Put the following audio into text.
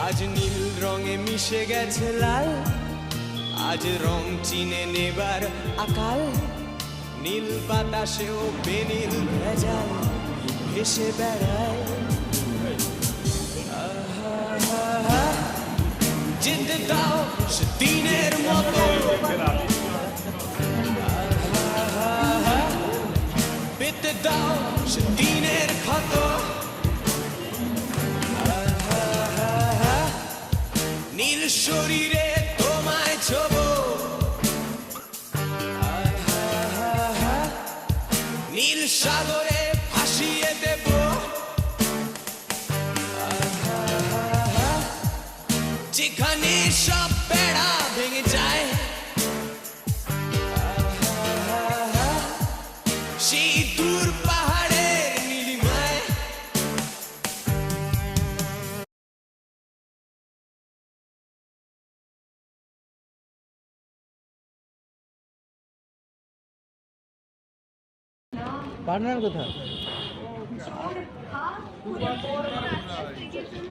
আজ নীল রঙে মিশে গেছে লাল, আজ রং চিনে নেবার আকাল। নীল বাতাসেও বেনীল ভেজাল ভেসে বেড়ায়। যেতে দাও সে দিনের মতো, পেতে দাও সে দিনের ক্ষত। নীল শরীরে তোমায় ছোবো, নীল সাগরে ভাসিয়ে দেব। যেখানে সব বেড়া ভেঙে যায়, সেই দূর পাহাড়ের নীলিমায়। পার্টনার কোথায়?